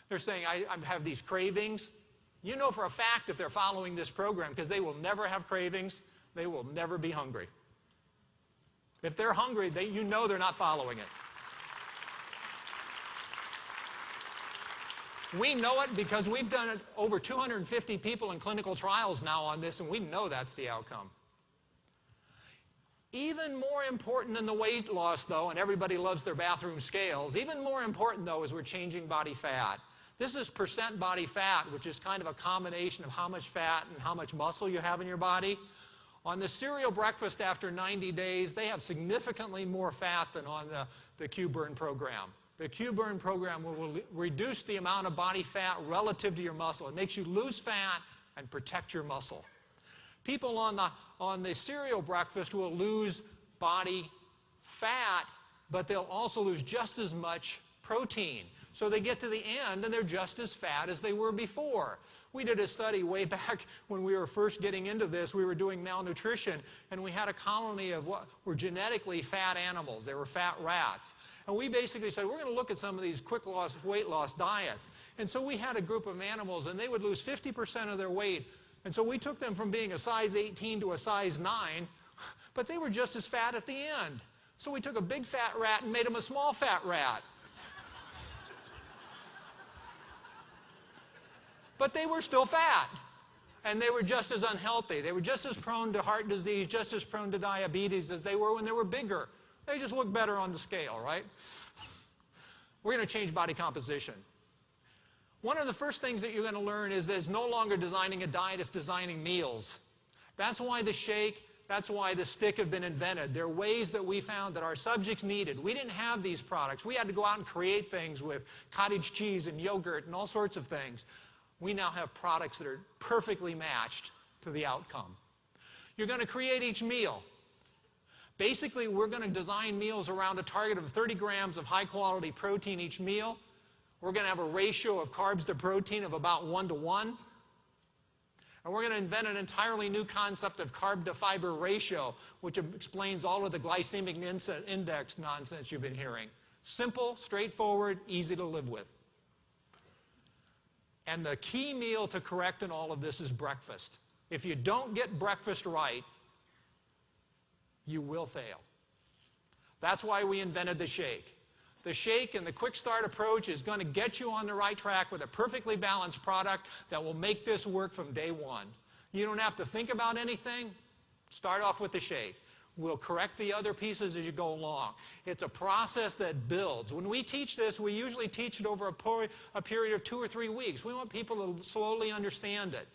They're saying, I have these cravings. You know for a fact if they're following this program, because they will never have cravings, they will never be hungry. If they're hungry, you know they're not following it. We know it because we've done it over 250 people in clinical trials now on this, and we know that's the outcome. Even more important than the weight loss, though, and everybody loves their bathroom scales, even more important, though, is we're changing body fat. This is percent body fat, which is kind of a combination of how much fat and how much muscle you have in your body. On the cereal breakfast after 90 days, they have significantly more fat than on the Q-Burn program. The Q-Burn program will reduce the amount of body fat relative to your muscle. It makes you lose fat and protect your muscle. People on the cereal breakfast will lose body fat, but they'll also lose just as much protein. So they get to the end and they're just as fat as they were before. We did a study way back when we were first getting into this. We were doing malnutrition, and we had a colony of what were genetically fat animals. They were fat rats. And we basically said, we're going to look at some of these quick weight loss diets. And so we had a group of animals, and they would lose 50% of their weight. And so we took them from being a size 18 to a size 9, but they were just as fat at the end. So we took a big fat rat and made him a small fat rat. But they were still fat, and they were just as unhealthy. They were just as prone to heart disease, just as prone to diabetes as they were when they were bigger. They just look better on the scale, right? We're going to change body composition. One of the first things that you're going to learn is that it's no longer designing a diet, it's designing meals. That's why the shake, that's why the stick have been invented. There are ways that we found that our subjects needed. We didn't have these products. We had to go out and create things with cottage cheese and yogurt and all sorts of things. We now have products that are perfectly matched to the outcome. You're going to create each meal. Basically, we're going to design meals around a target of 30 grams of high-quality protein each meal. We're going to have a ratio of carbs to protein of about 1 to 1. And we're going to invent an entirely new concept of carb-to-fiber ratio, which explains all of the glycemic index nonsense you've been hearing. Simple, straightforward, easy to live with. And the key meal to correct in all of this is breakfast. If you don't get breakfast right, you will fail. That's why we invented the shake. The shake and the quick start approach is going to get you on the right track with a perfectly balanced product that will make this work from day one. You don't have to think about anything. Start off with the shake. We'll correct the other pieces as you go along. It's a process that builds. When we teach this, we usually teach it over a period of 2 or 3 weeks. We want people to slowly understand it.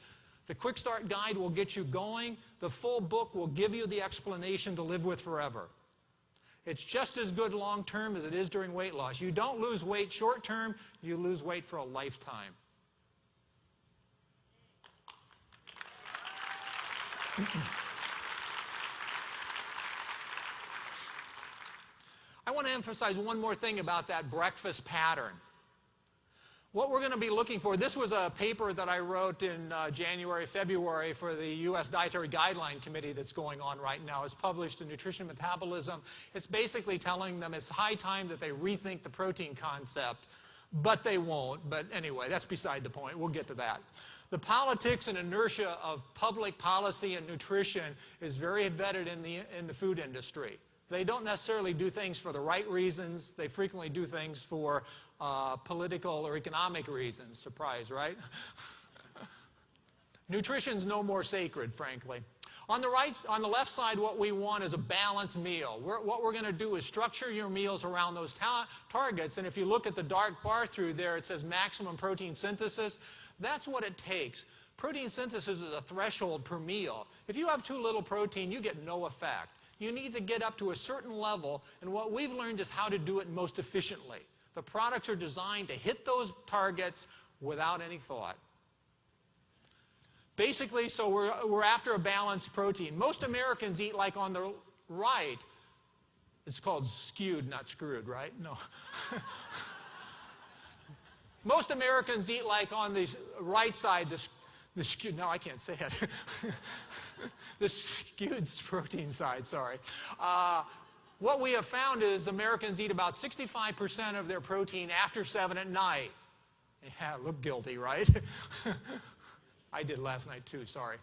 The Quick Start Guide will get you going. The full book will give you the explanation to live with forever. It's just as good long term as it is during weight loss. You don't lose weight short term, you lose weight for a lifetime. I want to emphasize one more thing about that breakfast pattern. What we're going to be looking for, this was a paper that I wrote in January, February for the U.S. Dietary Guideline Committee that's going on right now. It's published in Nutrition and Metabolism. It's basically telling them it's high time that they rethink the protein concept, but they won't. But anyway, that's beside the point. We'll get to that. The politics and inertia of public policy and nutrition is very vetted in the food industry. They don't necessarily do things for the right reasons. They frequently do things for political or economic reasons. Surprise, right? Nutrition's no more sacred, frankly. On the left side, what we want is a balanced meal. What we're going to do is structure your meals around those targets. And if you look at the dark bar through there, it says maximum protein synthesis. That's what it takes. Protein synthesis is a threshold per meal. If you have too little protein, you get no effect. You need to get up to a certain level, and what we've learned is how to do it most efficiently. The products are designed to hit those targets without any thought. Basically, so we're after a balanced protein. Most Americans eat like on the right. It's called skewed, not screwed, right? No. Most Americans eat like on the right side, the skewed, no, I can't say it. The skewed protein side, sorry. What we have found is Americans eat about 65% of their protein after 7 at night. Yeah, look guilty, right? I did last night too, sorry.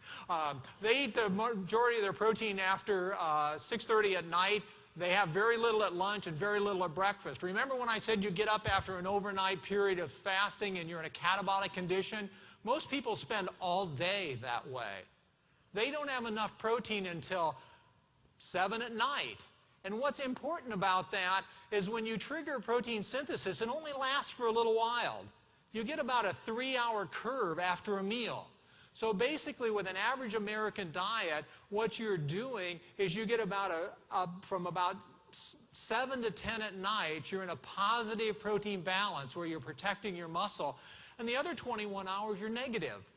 They eat the majority of their protein after 6:30 at night. They have very little at lunch and very little at breakfast. Remember when I said you get up after an overnight period of fasting and you're in a catabolic condition? Most people spend all day that way. They don't have enough protein until 7 at night. And what's important about that is when you trigger protein synthesis, it only lasts for a little while. You get about a 3-hour curve after a meal. So basically, with an average American diet, what you're doing is you get about from about 7 to 10 at night, you're in a positive protein balance where you're protecting your muscle, and the other 21 hours you're negative.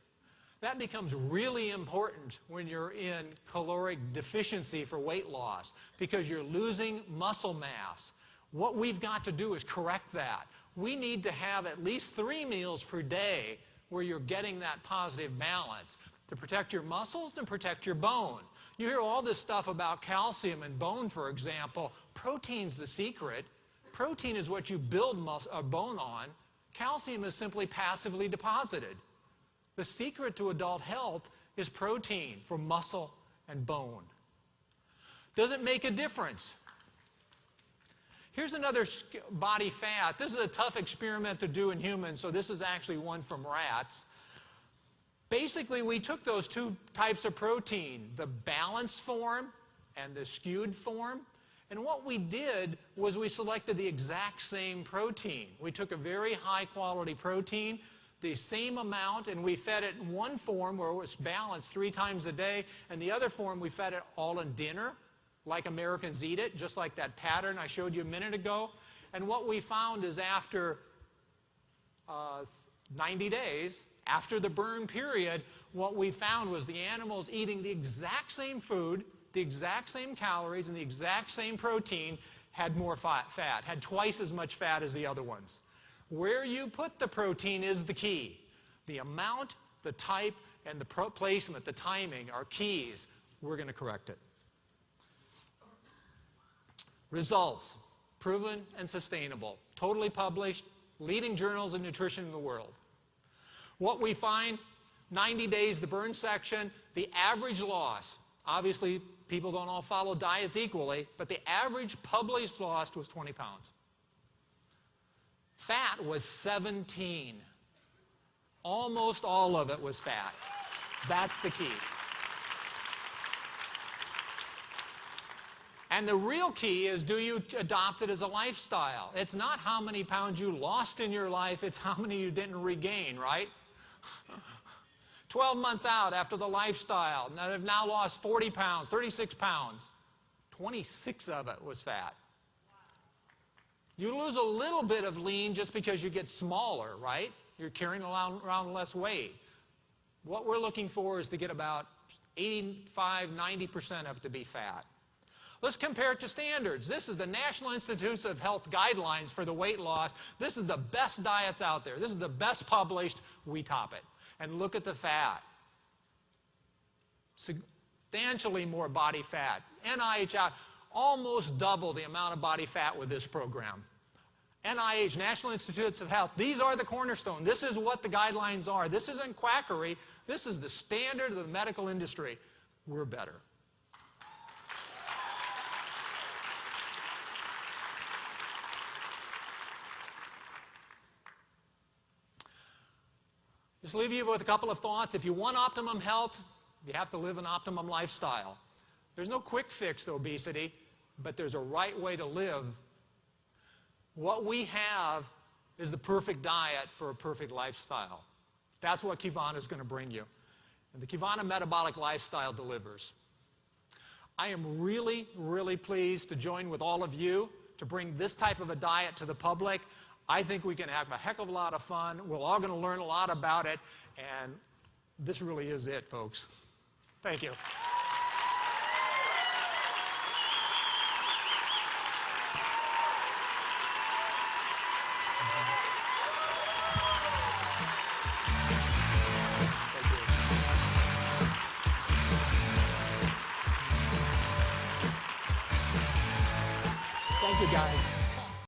That becomes really important when you're in caloric deficiency for weight loss because you're losing muscle mass. What we've got to do is correct that. We need to have at least 3 meals per day where you're getting that positive balance to protect your muscles and protect your bone. You hear all this stuff about calcium and bone, for example. Protein's the secret. Protein is what you build bone on. Calcium is simply passively deposited. The secret to adult health is protein for muscle and bone. Does it make a difference? Here's another body fat. This is a tough experiment to do in humans, so this is actually one from rats. Basically, we took those 2 types of protein, the balanced form and the skewed form, and what we did was we selected the exact same protein. We took a very high-quality protein, the same amount, and we fed it in one form where it was balanced 3 times a day, and the other form we fed it all in dinner, like Americans eat it, just like that pattern I showed you a minute ago. And what we found is after 90 days, after the burn period, what we found was the animals eating the exact same food, the exact same calories, and the exact same protein had more fat, had twice as much fat as the other ones. Where you put the protein is the key. The amount, the type, and the placement, the timing are keys. We're going to correct it. Results, proven and sustainable, totally published, leading journals of nutrition in the world. What we find, 90 days, the burn section, the average loss, obviously people don't all follow diets equally, but the average published loss was 20 pounds. Fat was 17. Almost all of it was fat. That's the key. And the real key is, do you adopt it as a lifestyle? It's not how many pounds you lost in your life, it's how many you didn't regain, right? 12 months out after the lifestyle, now they've now lost 40 pounds, 36 pounds. 26 of it was fat. You lose a little bit of lean just because you get smaller, right? You're carrying around less weight. What we're looking for is to get about 85, 90% of it to be fat. Let's compare it to standards. This is the National Institutes of Health guidelines for the weight loss. This is the best diets out there. This is the best published. We top it. And look at the fat. Substantially more body fat. NIH out, almost double the amount of body fat with this program. NIH, National Institutes of Health, these are the cornerstone. This is what the guidelines are. This isn't quackery. This is the standard of the medical industry. We're better. Just leave you with a couple of thoughts. If you want optimum health, you have to live an optimum lifestyle. There's no quick fix to obesity, but there's a right way to live. What we have is the perfect diet for a perfect lifestyle. That's what Kivana is going to bring you. And the Kivana Metabolic Lifestyle delivers. I am really, really pleased to join with all of you to bring this type of a diet to the public. I think we can have a heck of a lot of fun. We're all going to learn a lot about it. And this really is it, folks. Thank you. Thank you, guys.